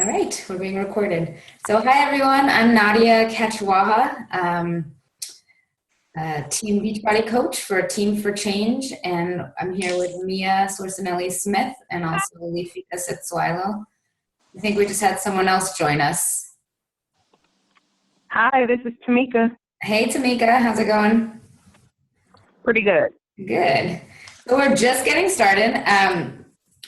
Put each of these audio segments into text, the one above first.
All right, we're being recorded. So hi everyone, I'm Nadia Kachwaha, Team Beachbody coach for Team for Change, and I'm here with Mia Sorcinelli-Smith and also Lifika Sitsuilo. I think we just had someone else join us. Hi, this is Tamika. Hey Tamika, how's it going? Pretty good. Good. So we're just getting started.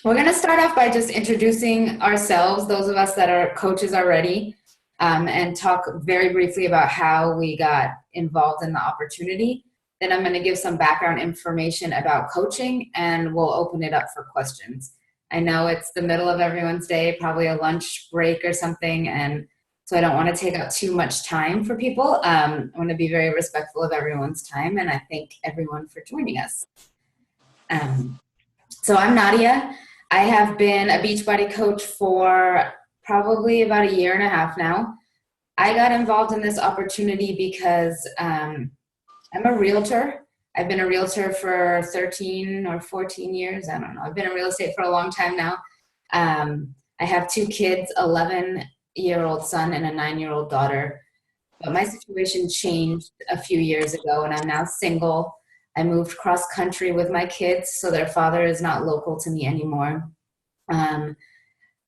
We're going to start off by just introducing ourselves, those of us that are coaches already, and talk very briefly about how we got involved in the opportunity. Then I'm going to give some background information about coaching, and we'll open it up for questions. I know it's the middle of everyone's day, probably a lunch break or something, and so I don't want to take up too much time for people. I want to be very respectful of everyone's time, and I thank everyone for joining us. So I'm Nadia. I have been a Beachbody coach for probably about a year and a half now. I got involved in this opportunity because I'm a realtor. I've been a realtor for 13 or 14 years. I don't know. I've been in real estate for a long time now. I have two kids, 11-year-old son and a 9-year-old daughter. But my situation changed a few years ago, and I'm now single. I moved cross country with my kids, so their father is not local to me anymore.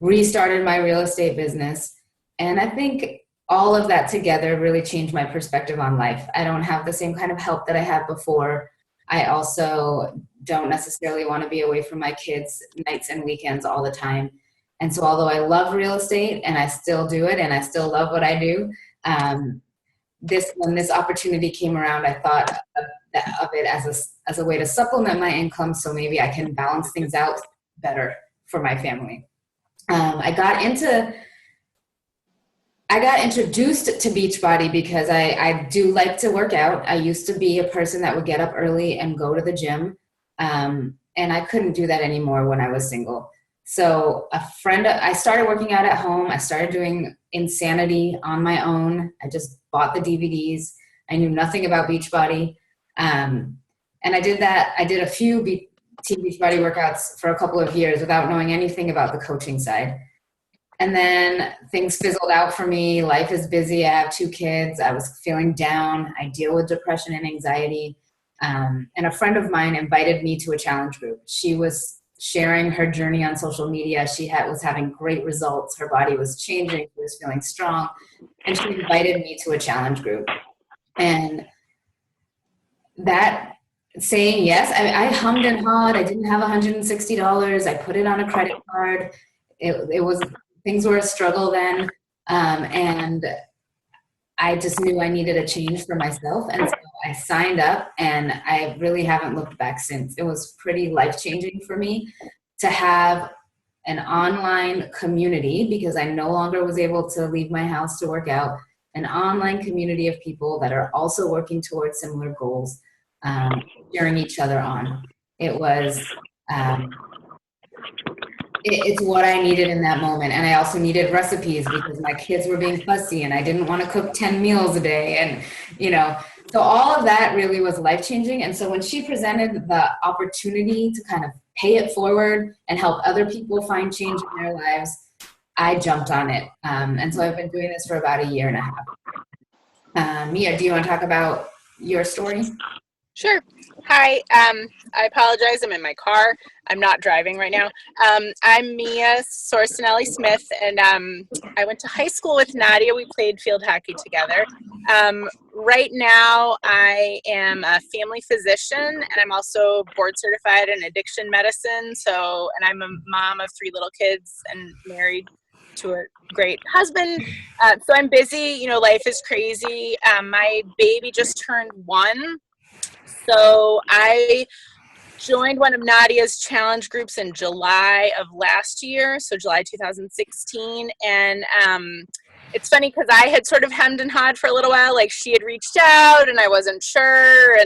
Restarted my real estate business. And I think all of that together really changed my perspective on life. I don't have the same kind of help that I had before. I also don't necessarily want to be away from my kids nights and weekends all the time. And so although I love real estate and I still do it and I still love what I do, when this opportunity came around, I thought of it as a way to supplement my income, so maybe I can balance things out better for my family. I got introduced to Beachbody because I do like to work out. I used to be a person that would get up early and go to the gym, and I couldn't do that anymore when I was single. So I started working out at home. I started doing Insanity on my own. I just bought the DVDs. I knew nothing about Beachbody. And I did that. I did a few Team Beachbody workouts for a couple of years without knowing anything about the coaching side. And then things fizzled out for me. Life is busy. I have two kids. I was feeling down. I deal with depression and anxiety. And a friend of mine invited me to a challenge group. She was sharing her journey on social media. She was having great results. Her body was changing. She was feeling strong. And she invited me to a challenge group. And that saying yes, I hummed and hawed. I didn't have $160. I put it on a credit card. Things were a struggle then. And I just knew I needed a change for myself. And so I signed up, and I really haven't looked back since. It was pretty life-changing for me to have an online community, because I no longer was able to leave my house to work out, an online community of people that are also working towards similar goals, cheering each other on. It was, it's what I needed in that moment. And I also needed recipes because my kids were being fussy and I didn't want to cook 10 meals a day. And, so all of that really was life-changing. And so when she presented the opportunity to kind of pay it forward and help other people find change in their lives, I jumped on it. And so I've been doing this for about a year and a half. Mia, do you want to talk about your story? Sure. Hi. I apologize. I'm in my car. I'm not driving right now. I'm Mia Sorcinelli-Smith, and I went to high school with Nadia. We played field hockey together. Right now, I am a family physician, and I'm also board certified in addiction medicine. And I'm a mom of 3 little kids and married to a great husband. So I'm busy. Life is crazy. My baby just turned 1. So I joined one of Nadia's challenge groups in July of last year, so July 2016. And it's funny because I had sort of hemmed and hawed for a little while, like she had reached out and I wasn't sure.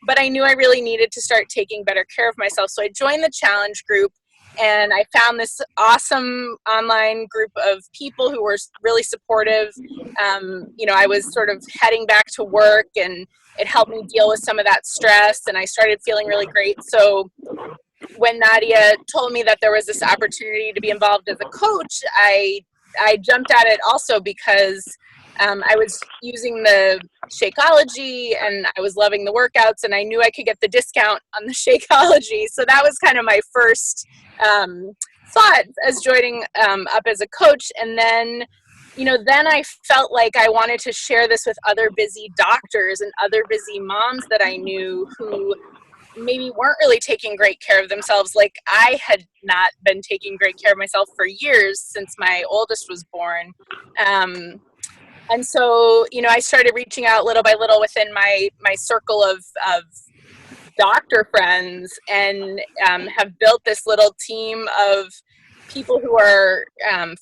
But I knew I really needed to start taking better care of myself. So I joined the challenge group, and I found this awesome online group of people who were really supportive. I was sort of heading back to work, and it helped me deal with some of that stress, and I started feeling really great. So when Nadia told me that there was this opportunity to be involved as a coach, I jumped at it also because I was using the Shakeology and I was loving the workouts, and I knew I could get the discount on the Shakeology. So that was kind of my first thought as joining up as a coach. And then, then I felt like I wanted to share this with other busy doctors and other busy moms that I knew who maybe weren't really taking great care of themselves. Like I had not been taking great care of myself for years since my oldest was born. And so, I started reaching out little by little within my circle of doctor friends, and have built this little team of people who are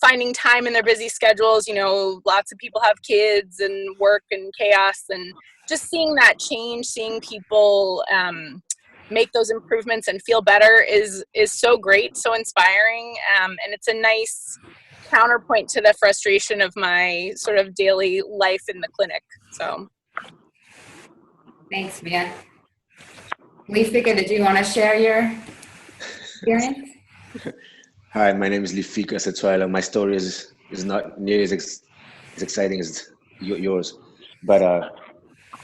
finding time in their busy schedules. Lots of people have kids and work and chaos, and just seeing that change, seeing people make those improvements and feel better is so great, so inspiring, and it's a nice counterpoint to the frustration of my sort of daily life in the clinic. So Thanks, Mia. Lifika, did you want to share your experience? Hi, my name is Lifika Setsuela. My story is not nearly as exciting as yours, but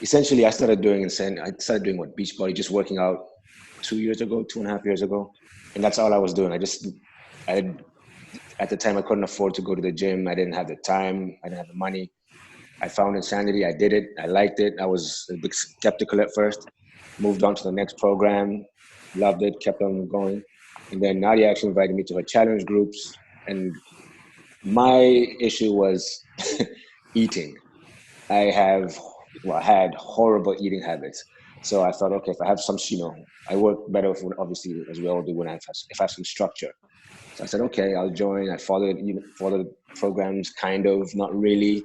essentially I started doing what, Beachbody, just working out 2.5 years ago, and that's all I was doing. At the time I couldn't afford to go to the gym. I didn't have the time. I didn't have the money. I found insanity. I did it. I liked it. I was a bit skeptical at first. Moved on to the next program. Loved it. Kept on going. And then Nadia actually invited me to her challenge groups. And my issue was eating. I had horrible eating habits. So I thought, okay, if I have some, I work better obviously, as we all do, if I have some structure. So I said, okay, I'll join. I followed programs, kind of, not really.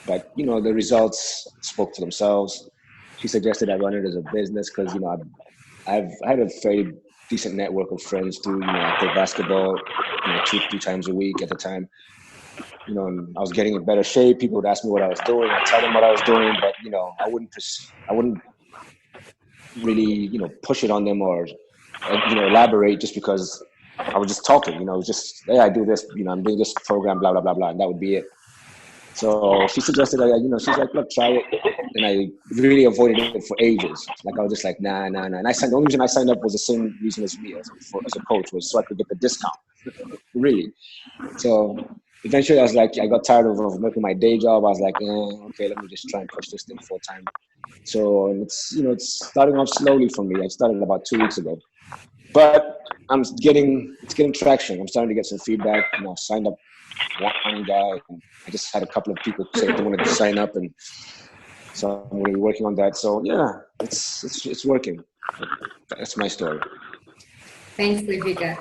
But, the results spoke for themselves. She suggested I run it as a business because, I had a very decent network of friends too. I played basketball, 2 times a week at the time. And I was getting in better shape. People would ask me what I was doing. I'd tell them what I was doing, but, I wouldn't really, push it on them or, elaborate just because I was just talking, it was just, hey, I do this, I'm doing this program, blah, blah, blah, blah, and that would be it. So she suggested that, she's like, look, try it. And I really avoided it for ages. Like, I was just like, nah. And the only reason I signed up was the same reason as me, as a coach, was so I could get the discount, really. So eventually I was like, I got tired of working my day job. I was like, okay, let me just try and push this thing full time. So it's starting off slowly for me. I started about 2 weeks ago. But it's getting traction. I'm starting to get some feedback. I signed up one guy. I just had a couple of people say they wanted to sign up, and so I'm really working on that. So yeah, it's working. That's my story. Thanks, Lifika.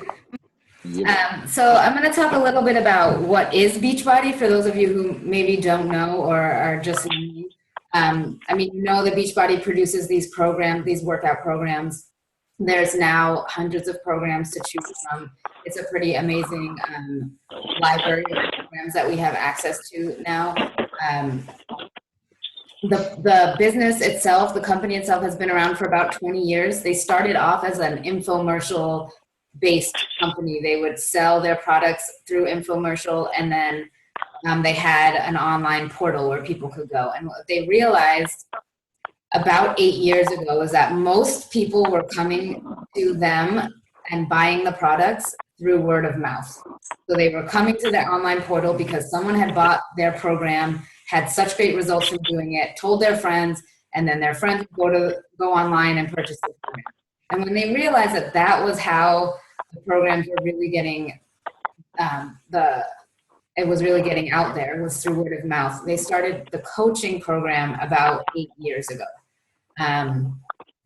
Yeah. So I'm going to talk a little bit about what is Beachbody for those of you who maybe don't know or are just learning. The Beachbody produces these programs, these workout programs. There's now hundreds of programs to choose from. It's a pretty amazing library of programs that we have access to now. The business itself, the company itself, has been around for about 20 years. They started off as an infomercial-based company. They would sell their products through infomercial, and then they had an online portal where people could go. And what they realized about 8 years ago is that most people were coming to them and buying the products through word of mouth. So they were coming to their online portal because someone had bought their program, had such great results from doing it, told their friends, and then their friends would go online and purchase the program. And when they realized that that was how the programs were really getting it was really getting out there, was through word of mouth. They started the coaching program about 8 years ago.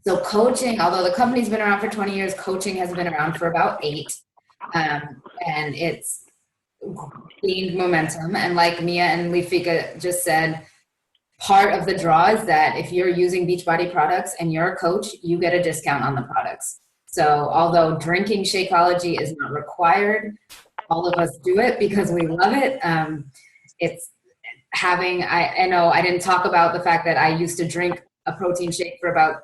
So coaching, although the company's been around for 20 years, coaching has been around for about 8. And it's gained momentum. And like Mia and Lifika just said, part of the draw is that if you're using Beachbody products and you're a coach, you get a discount on the products. So although drinking Shakeology is not required, all of us do it because we love it. It's having, I know I didn't talk about the fact that I used to drink a protein shake for about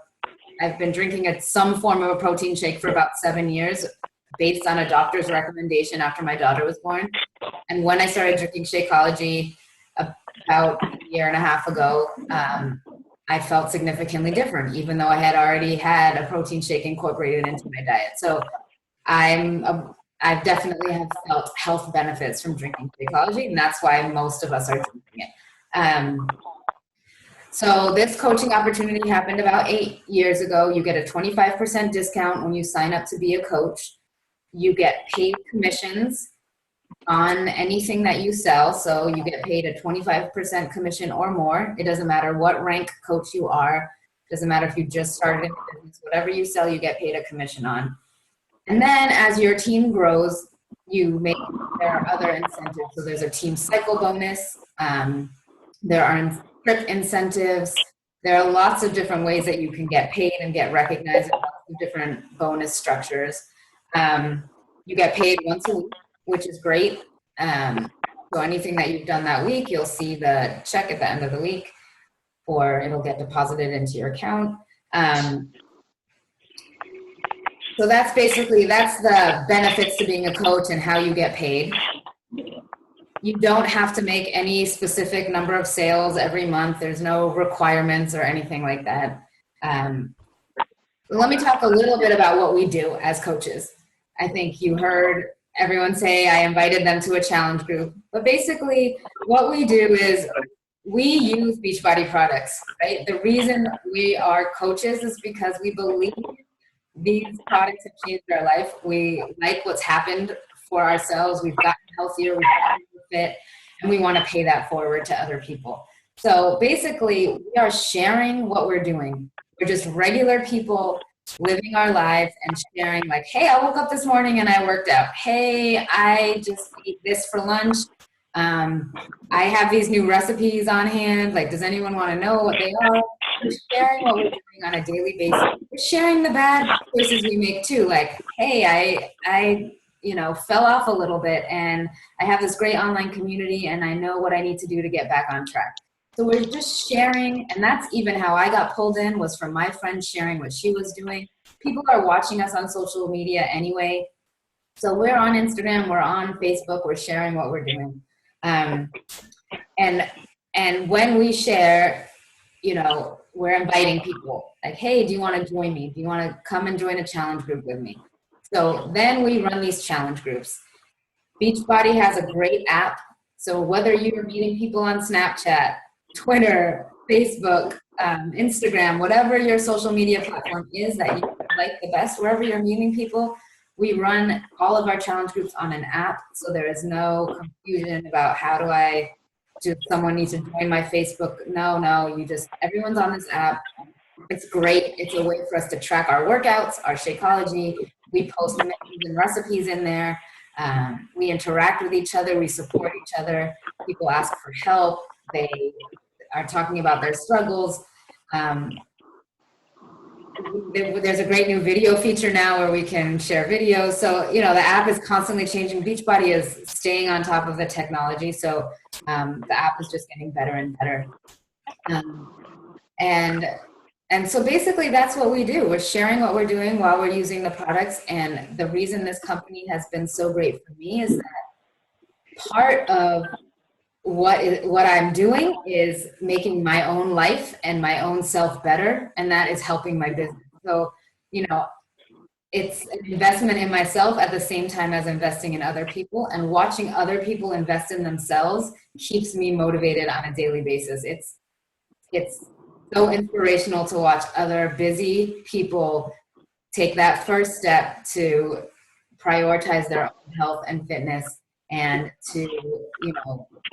I've been drinking some form of a protein shake for about 7 years based on a doctor's recommendation after my daughter was born. And when I started drinking Shakeology about a year and a half ago, I felt significantly different, even though I had already had a protein shake incorporated into my diet. So I definitely have felt health benefits from drinking Shakeology, and that's why most of us are drinking it. So this coaching opportunity happened about 8 years ago. You get a 25% discount when you sign up to be a coach. You get paid commissions on anything that you sell. So you get paid a 25% commission or more. It doesn't matter what rank coach you are. It doesn't matter if you just started in the business. Whatever you sell, you get paid a commission on. And then as your team grows, there are other incentives. So there's a team cycle bonus. There are trip incentives. There are lots of different ways that you can get paid and get recognized in lots of different bonus structures. You get paid once a week, which is great. So anything that you've done that week, you'll see the check at the end of the week, or it'll get deposited into your account. So that's the benefits to being a coach and how you get paid. You don't have to make any specific number of sales every month. There's no requirements or anything like that. Let me talk a little bit about what we do as coaches. I think you heard everyone say I invited them to a challenge group. But basically what we do is we use Beachbody products, right? The reason we are coaches is because we believe these products have changed our life. We like what's happened for ourselves. We've gotten healthier, we've gotten more fit, and we want to pay that forward to other people. So basically, we are sharing what we're doing. We're just regular people living our lives and sharing, like, hey, I woke up this morning and I worked out. Hey, I just ate this for lunch. I have these new recipes on hand. Like, does anyone want to know what they are? We're sharing what we're doing on a daily basis. We're sharing the bad choices we make too. Like, hey, I fell off a little bit and I have this great online community and I know what I need to do to get back on track. So we're just sharing, and that's even how I got pulled in, was from my friend sharing what she was doing. People are watching us on social media anyway. So we're on Instagram, we're on Facebook, we're sharing what we're doing. And when we share, we're inviting people. Like, hey, do you want to join me? Do you want to come and join a challenge group with me? So then we run these challenge groups. Beachbody has a great app. So whether you're meeting people on Snapchat, Twitter, Facebook, Instagram, whatever your social media platform is that you like the best, wherever you're meeting people, we run all of our challenge groups on an app. So there is no confusion about does someone need to join my Facebook? No, everyone's on this app. It's great. It's a way for us to track our workouts, our Shakeology. We post menus and recipes in there. We interact with each other. We support each other. People ask for help. They are talking about their struggles. There's a great new video feature now where we can share videos. So, the app is constantly changing. Beachbody is staying on top of the technology. So the app is just getting better and better. And so basically that's what we do. We're sharing what we're doing while we're using the products. And the reason this company has been so great for me is that part of what I'm doing is making my own life and my own self better, and that is helping my business. So, it's an investment in myself at the same time as investing in other people, and watching other people invest in themselves keeps me motivated on a daily basis. It's so inspirational to watch other busy people take that first step to prioritize their own health and fitness, and to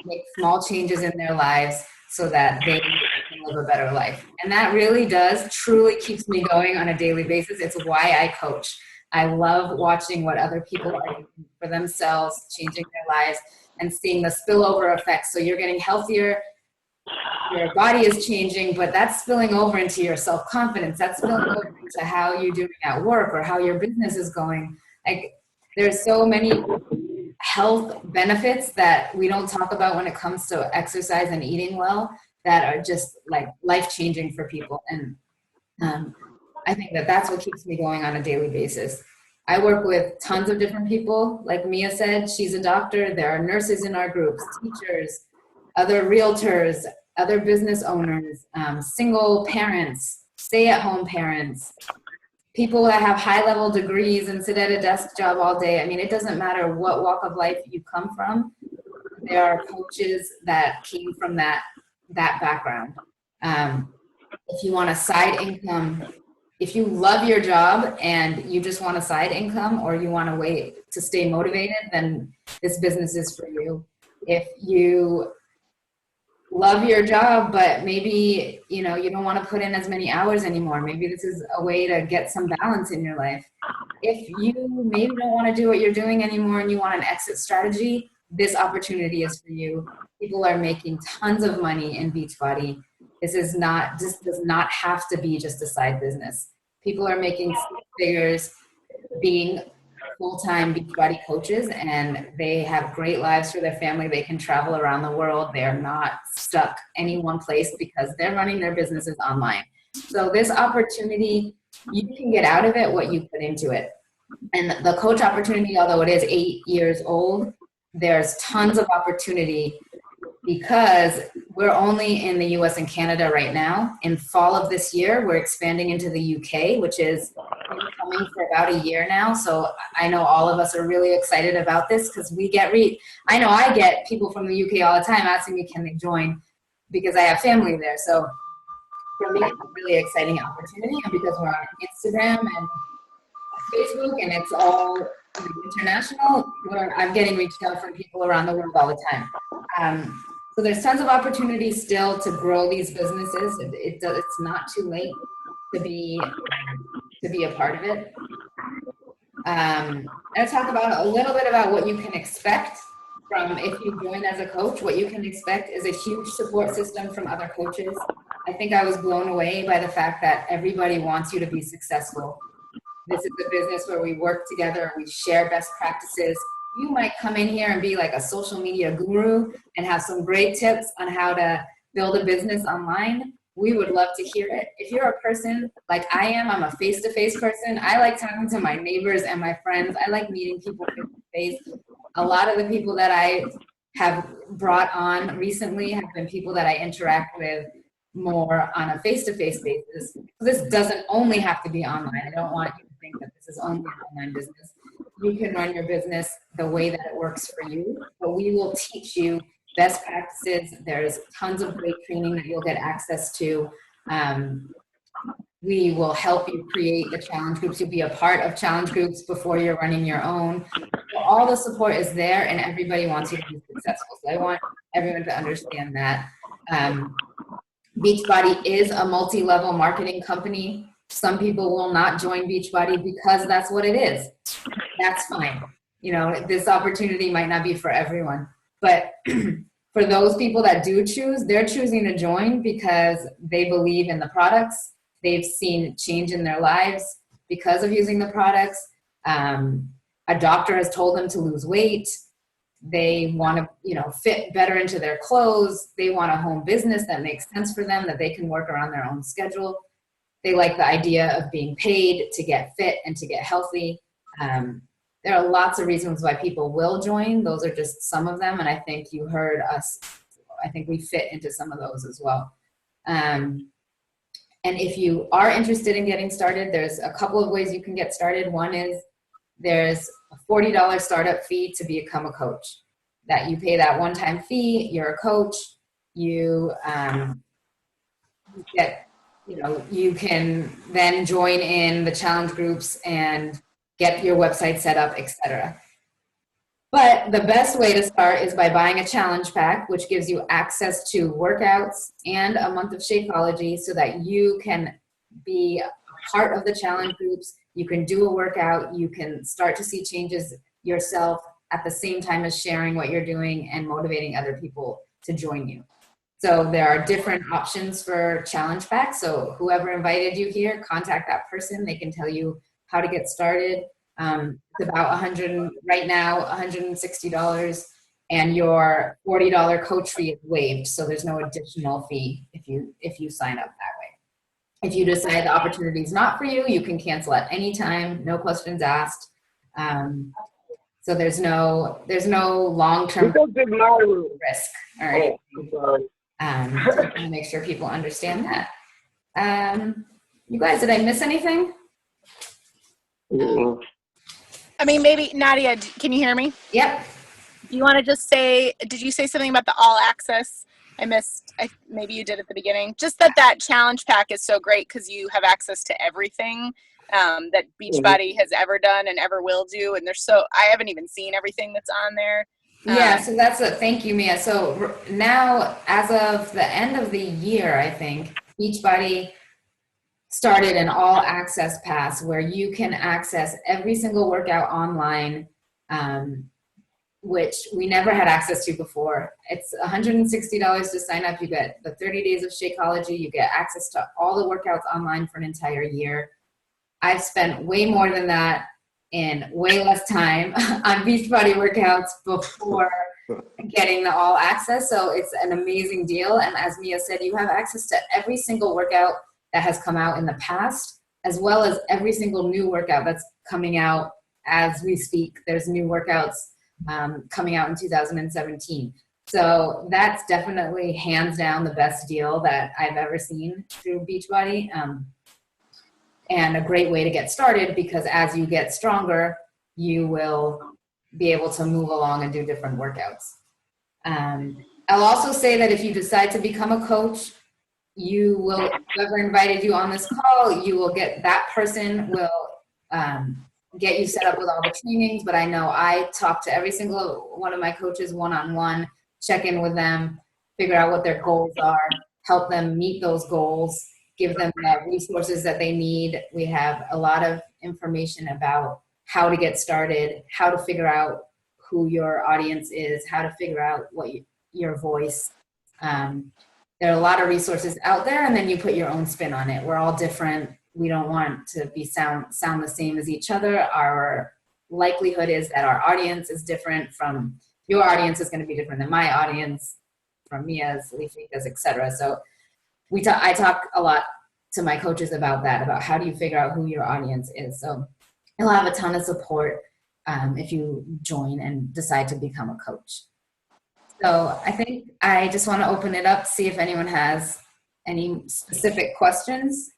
make small changes in their lives so that they can live a better life. And that really truly keeps me going on a daily basis. It's why I coach. I love watching what other people are doing for themselves, changing their lives, and seeing the spillover effects. So you're getting healthier, your body is changing, but that's spilling over into your self-confidence. That's spilling over into how you're doing at work or how your business is going. Like, there's so many health benefits that we don't talk about when it comes to exercise and eating well that are just like life-changing for people. And I think that that's what keeps me going on a daily basis. I work with tons of different people. Like Mia said, she's a doctor. There are nurses in our groups, teachers, other realtors, other business owners, single parents, stay-at-home parents, people that have high-level degrees and sit at a desk job all day. I mean, it doesn't matter what walk of life you come from. There are coaches that came from that background. If you want a side income, if you love your job and you just want a side income, or you want a way to stay motivated, then this business is for you. If you love your job, but maybe, you don't want to put in as many hours anymore, maybe this is a way to get some balance in your life. If you maybe don't want to do what you're doing anymore and you want an exit strategy, this opportunity is for you. People are making tons of money in Beachbody. This does not have to be just a side business. People are making six figures being full-time Beachbody coaches, and they have great lives for their family. They can travel around the world. They're not stuck any one place because they're running their businesses online. So this opportunity, you can get out of it what you put into it. And the coach opportunity, although it is 8 years old, there's tons of opportunity because we're only in the US and Canada right now. In fall of this year, we're expanding into the UK, which is coming for about a year now. So I know all of us are really excited about this because we get I know I get people from the UK all the time asking me, can they join? Because I have family there. So for me, it's a really exciting opportunity. And because we're on Instagram and Facebook and it's all international, I'm getting reached out from people around the world all the time. So there's tons of opportunities still to grow these businesses. It's not too late to be a part of it. I'll talk about a little bit about what you can expect from if you join as a coach. What you can expect is a huge support system from other coaches. I think I was blown away by the fact that everybody wants you to be successful. This is a business where we work together, we share best practices. You might come in here and be like a social media guru and have some great tips on how to build a business online. We would love to hear it. If you're a person like I am, I'm a face-to-face person. I like talking to my neighbors and my friends. I like meeting people face-to-face. A lot of the people that I have brought on recently have been people that I interact with more on a face-to-face basis. This doesn't only have to be online. I don't want you to think that this is only an online business. You can run your business the way that it works for you, but we will teach you best practices. There's tons of great training that you'll get access to. We will help you create the challenge groups. You'll be a part of challenge groups before you're running your own. So all the support is there and everybody wants you to be successful. So I want everyone to understand that. Beachbody is a multi-level marketing company. Some people will not join Beachbody because that's what it is. That's fine. This opportunity might not be for everyone, but for those people that do choose, they're choosing to join because they believe in the products. They've seen change in their lives because of using the products. A doctor has told them to lose weight. They want to, fit better into their clothes. They want a home business that makes sense for them, that they can work around their own schedule. They like the idea of being paid to get fit and to get healthy. There are lots of reasons why people will join. Those are just some of them. And I think you heard us. I think we fit into some of those as well. And if you are interested in getting started, there's a couple of ways you can get started. One is there's a $40 startup fee to become a coach. That you pay that one-time fee, you're a coach, you get, you can then join in the challenge groups and get your website set up, etc. But the best way to start is by buying a challenge pack, which gives you access to workouts and a month of Shakeology so that you can be a part of the challenge groups. You can do a workout. You can start to see changes yourself at the same time as sharing what you're doing and motivating other people to join you. So there are different options for challenge packs. So whoever invited you here, contact that person. They can tell you how to get started. It's about right now, $160, and your $40 coach fee is waived. So there's no additional fee if you sign up that way. If you decide the opportunity is not for you, you can cancel at any time, no questions asked. So there's no long-term risk. All right. Just want to make sure people understand that. You guys, did I miss anything? I mean, maybe Nadia, can you hear me? Yep. Do you want to just say, did you say something about the all access? I missed, maybe you did at the beginning. Just that challenge pack is so great because you have access to everything that Beachbody has ever done and ever will do. And I haven't even seen everything that's on there. Yeah, so thank you, Mia. So now, as of the end of the year, I think, Beachbody started an all access pass where you can access every single workout online, which we never had access to before. It's $160 to sign up. You get the 30 days of Shakeology. You get access to all the workouts online for an entire year. I've spent way more than that in way less time on Beachbody workouts before getting the all access. So it's an amazing deal. And as Mia said, you have access to every single workout that has come out in the past, as well as every single new workout that's coming out as we speak. There's new workouts coming out in 2017. So that's definitely hands down the best deal that I've ever seen through Beachbody. And a great way to get started because as you get stronger, you will be able to move along and do different workouts. I'll also say that if you decide to become a coach, whoever invited you on this call, that person will get you set up with all the trainings. But I know I talk to every single one of my coaches one-on-one, check in with them, figure out what their goals are, help them meet those goals, give them the resources that they need. We have a lot of information about how to get started, how to figure out who your audience is, how to figure out your voice. There are a lot of resources out there, and then you put your own spin on it. We're all different. We don't want to be sound the same as each other. Our likelihood is that our audience is different from your audience is going to be different than my audience, from Mia's, Leafika's, etc. So I talk a lot to my coaches about that, about how do you figure out who your audience is. So you'll have a ton of support if you join and decide to become a coach. So I think I just want to open it up, see if anyone has any specific questions.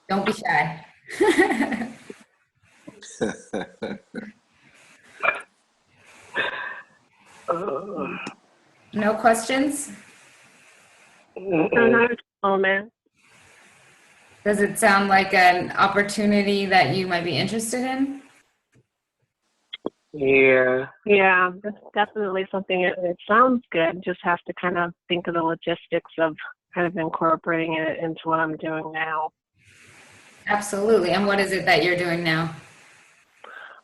Don't be shy. No questions? Oh, man. Does it sound like an opportunity that you might be interested in? Yeah, that's definitely something. It sounds good. Just have to kind of think of the logistics of kind of incorporating it into what I'm doing now. Absolutely. And what is it that you're doing now?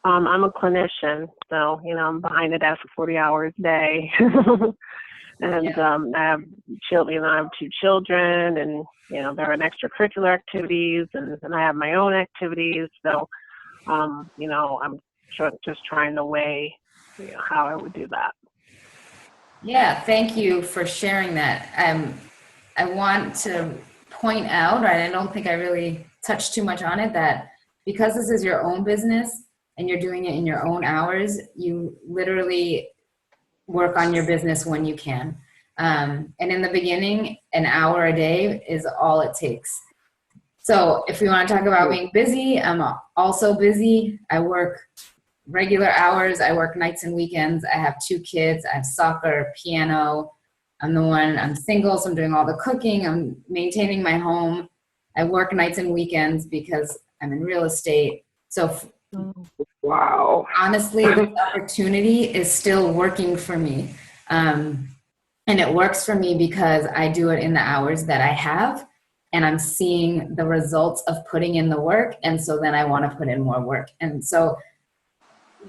I'm a clinician, so, I'm behind the desk for 40 hours a day. And I have children, I have 2 children, and, there are extracurricular activities, and I have my own activities. So, I'm just trying to weigh how I would do that. Yeah, thank you for sharing that. I want to point out, right, I don't think I really touched too much on it, that because this is your own business and you're doing it in your own hours, you literally work on your business when you can. And in the beginning, an hour a day is all it takes. So if we want to talk about being busy, I'm also busy. I work regular hours. I work nights and weekends. I have 2 kids. I have soccer, piano. I'm single, so I'm doing all the cooking. I'm maintaining my home. I work nights and weekends because I'm in real estate. So wow. Honestly, this opportunity is still working for me. And it works for me because I do it in the hours that I have, and I'm seeing the results of putting in the work. And so then I want to put in more work. And so,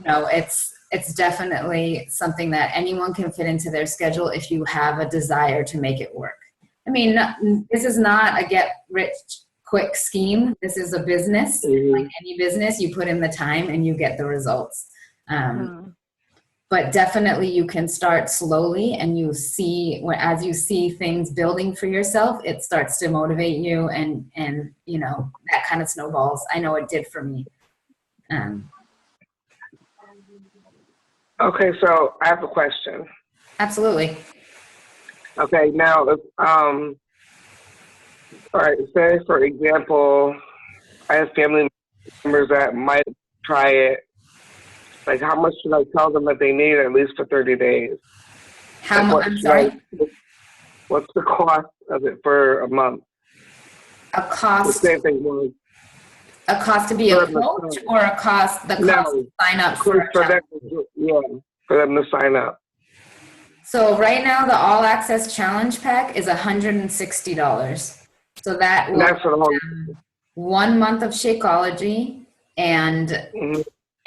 it's definitely something that anyone can fit into their schedule if you have a desire to make it work. I mean, this is not a get rich quick scheme. This is a business. Like any business, you put in the time and you get the results. But definitely you can start slowly, and you see, as you see things building for yourself, it starts to motivate you, and you know, that kind of snowballs. I know it did for me. Okay, so I have a question. Absolutely. Okay, now, all right, say for example, I have family members that might try it. Like, how much should I tell them that they need at least for 30 days? How Like, much? I'm sorry? What's the cost of it for a month? A cost? The same thing was. A cost to be a coach, or a cost, the cost to sign up for a challenge? For them to sign up. So right now, the All Access Challenge Pack is $160. So that will That's for the whole 1 month of Shakeology and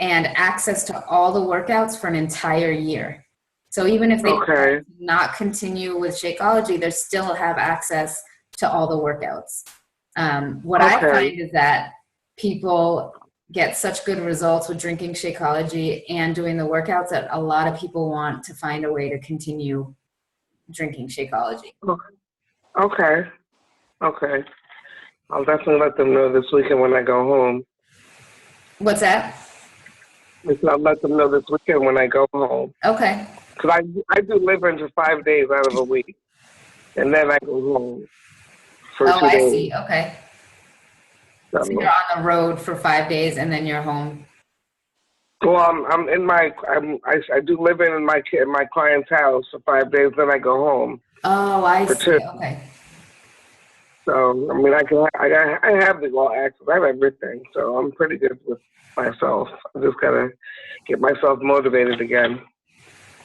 access to all the workouts for an entire year. So even if they do not continue with Shakeology, they still have access to all the workouts. What I find is that people get such good results with drinking Shakeology and doing the workouts that a lot of people want to find a way to continue drinking Shakeology. Okay. I'll definitely let them know this weekend when I go home. What's that? I'll let them know this weekend when I go home. Okay. Because I do liver for 5 days out of a week, and then I go home for 2 days. I see. Okay. So you're on the road for 5 days, and then you're home. Well, I do live in my client's house for 5 days, then I go home. Oh, I see. 2. Okay. So I mean, I have the all access. I have everything, so I'm pretty good with myself. I just gotta get myself motivated again.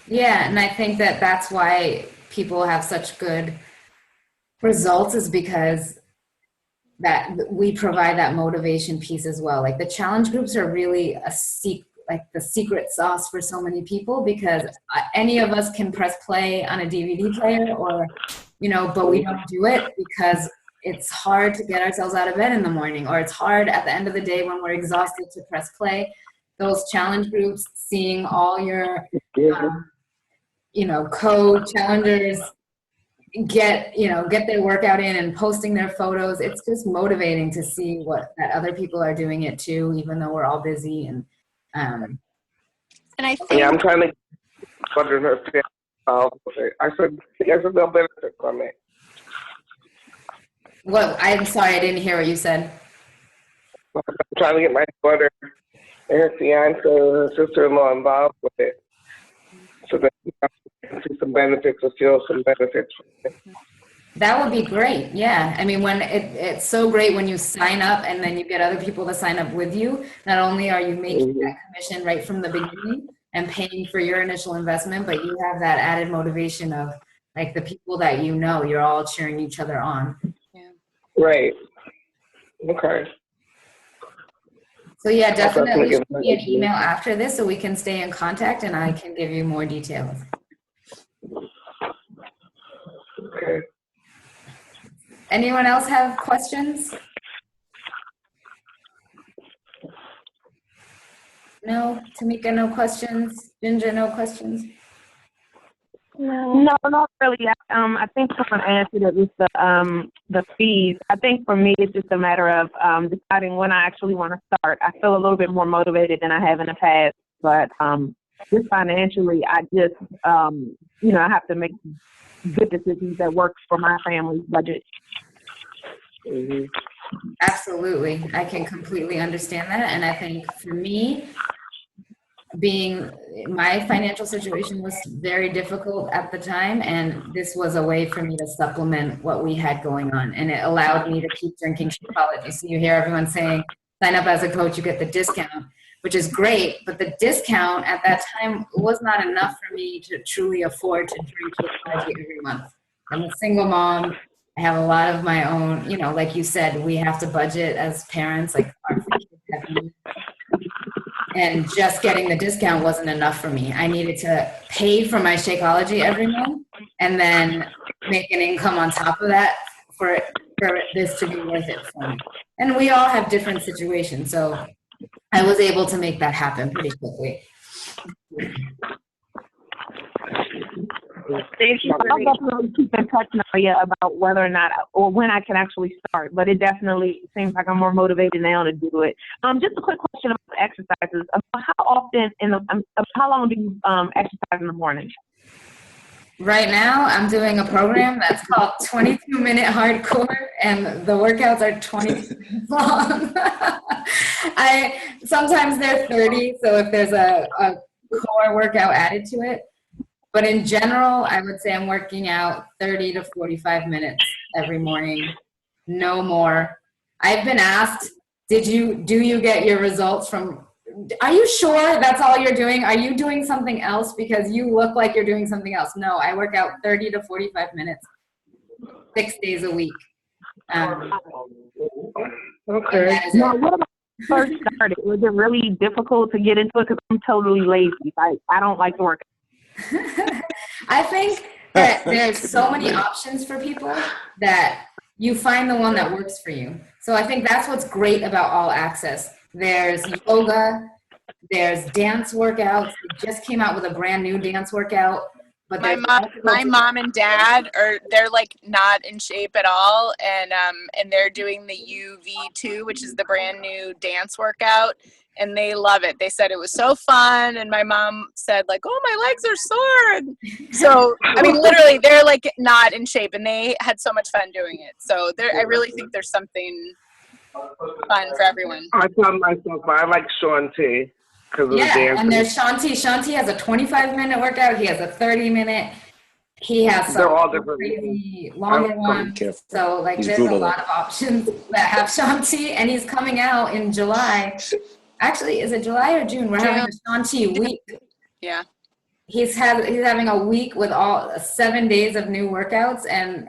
Yeah, and I think that that's why people have such good results, is because that we provide that motivation piece as well. Like the challenge groups are really like the secret sauce for so many people, because any of us can press play on a DVD player, or, you know, but we don't do it because it's hard to get ourselves out of bed in the morning, or it's hard at the end of the day when we're exhausted to press play. Those challenge groups, seeing all your, co-challengers get their workout in and posting their photos. It's just motivating to see that other people are doing it too, even though we're all busy. And I think I'm trying to wonder her. I said they'll benefit from it. Well, I'm sorry, I didn't hear what you said. I'm trying to get my daughter and her fiance, her sister-in-law involved with it, so that we can see some benefits or feel some benefits from it. That would be great. Yeah. I mean, when it's so great when you sign up and then you get other people to sign up with you. Not only are you making that commission right from the beginning and paying for your initial investment, but you have that added motivation of, like, the people that you know, you're all cheering each other on. Yeah. Right. Okay. So yeah, definitely shoot me an email after this so we can stay in contact and I can give you more details. Okay. Anyone else have questions? No? Tamika, no questions? Ginger, no questions? No, not really. I think someone answered it with the fees. I think for me, it's just a matter of deciding when I actually want to start. I feel a little bit more motivated than I have in the past, but just financially, I just I have to make good decisions that work for my family's budget. Mm-hmm. Absolutely. I can completely understand that. And I think for me, my financial situation was very difficult at the time, and this was a way for me to supplement what we had going on, and it allowed me to keep drinking Shakeology. So you hear everyone saying, sign up as a coach, you get the discount, which is great, but the discount at that time was not enough for me to truly afford to drink Shakeology every month. I'm a single mom. I have a lot of my own, like you said, we have to budget as parents, like our kids have needs. And just getting the discount wasn't enough for me. I needed to pay for my Shakeology every month and then make an income on top of that for this to be worth it for me. And we all have different situations, so I was able to make that happen pretty quickly. Thank you. I'll definitely keep in touch, Nadia, about whether or not or when I can actually start. But it definitely seems like I'm more motivated now to do it. Just a quick question about exercises. How often how long do you exercise in the morning? Right now, I'm doing a program that's called 22-minute hardcore, and the workouts are 22 minutes long. Sometimes they're 30, so if there's a core workout added to it. But in general, I would say I'm working out 30 to 45 minutes every morning, no more. I've been asked, do you get your results from, are you sure that's all you're doing? Are you doing something else? Because you look like you're doing something else. No, I work out 30 to 45 minutes, 6 days a week. Okay. Now, what about first started? Was it really difficult to get into it? Because I'm totally lazy. I don't like to work. I think that there's so many options for people that you find the one that works for you. So I think that's what's great about All Access. There's yoga, there's dance workouts. They just came out with a brand new dance workout. But my mom and dad they're like not in shape at all, and they're doing the UV2, which is the brand new dance workout, and they love it. They said it was so fun, and my mom said like, "Oh, my legs are sore." And so I mean, literally, they're like not in shape, and they had so much fun doing it. So I really think there's something fun for everyone. I found myself, but I like Sean T. Yeah, and there's Shanti. Shanti has a 25-minute workout. He has a 30-minute. He has some crazy longer ones. So like, there's a lot of options that have Shanti, and he's coming out in July. Actually, is it July or June? We're having a Shanti week. Yeah. He's having a week with all 7 days of new workouts, and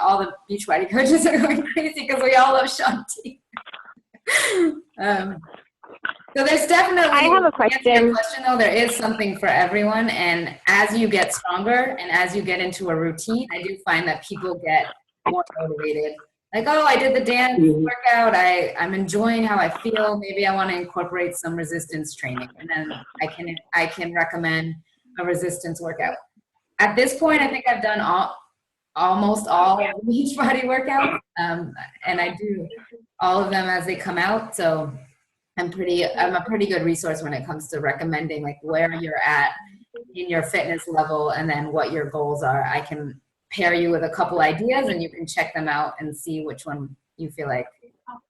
all the Beachbody coaches are going crazy because we all love Shanti. So there's definitely, I have a question though, there is something for everyone. And as you get stronger and as you get into a routine, I do find that people get more motivated. Like, oh, I did the dance workout. I'm enjoying how I feel. Maybe I want to incorporate some resistance training. And then I can recommend a resistance workout. At this point, I think I've done almost all of the Beachbody workouts. And I do all of them as they come out. So I'm a pretty good resource when it comes to recommending like where you're at in your fitness level and then what your goals are. I can pair you with a couple ideas and you can check them out and see which one you feel like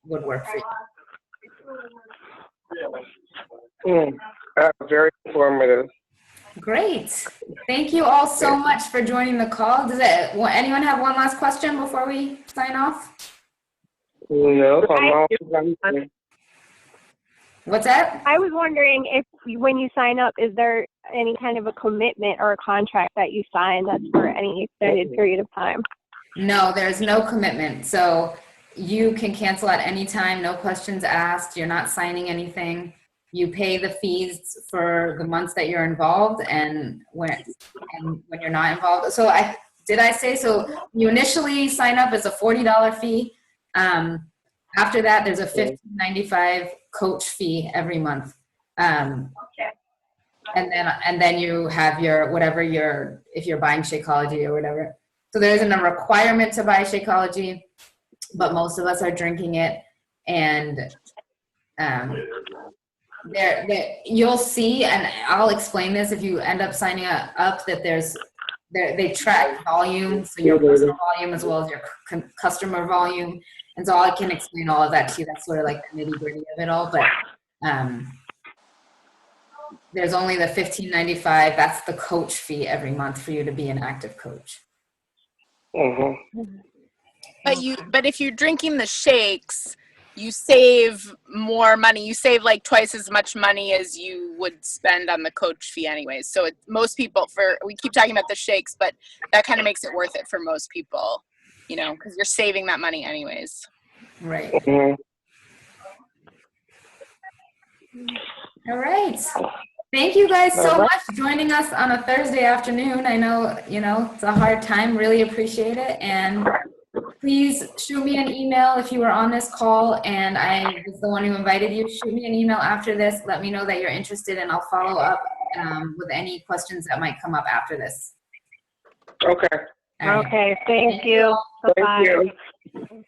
would work for you. Very informative. Great. Thank you all so much for joining the call. Does anyone have one last question before we sign off? No, I'm all. What's that? I was wondering if when you sign up, is there any kind of a commitment or a contract that you sign that's for any extended period of time? No, there's no commitment. So you can cancel at any time, no questions asked. You're not signing anything. You pay the fees for the months that you're involved and when you're not involved. So did I say, so you initially sign up as a $40 fee. After that, there's a $15.95 coach fee every month. And then you have your, whatever if you're buying Shakeology or whatever. So there isn't a requirement to buy Shakeology, but most of us are drinking it. And you'll see, and I'll explain this if you end up signing up, that they track volume, so your personal volume as well as your customer volume. And so I can explain all of that to you. That's sort of like the nitty gritty of it all. But there's only the $15.95. That's the coach fee every month for you to be an active coach. But if you're drinking the shakes, you save more money. You save like twice as much money as you would spend on the coach fee anyways. So most people, we keep talking about the shakes, but that kind of makes it worth it for most people, because you're saving that money anyways. Right. All right. Thank you guys so much for joining us on a Thursday afternoon. I know, it's a hard time. Really appreciate it. And please shoot me an email if you were on this call and I was the one who invited you. Shoot me an email after this. Let me know that you're interested and I'll follow up with any questions that might come up after this. Okay. All right. Okay, thank you. Thank Bye-bye. you.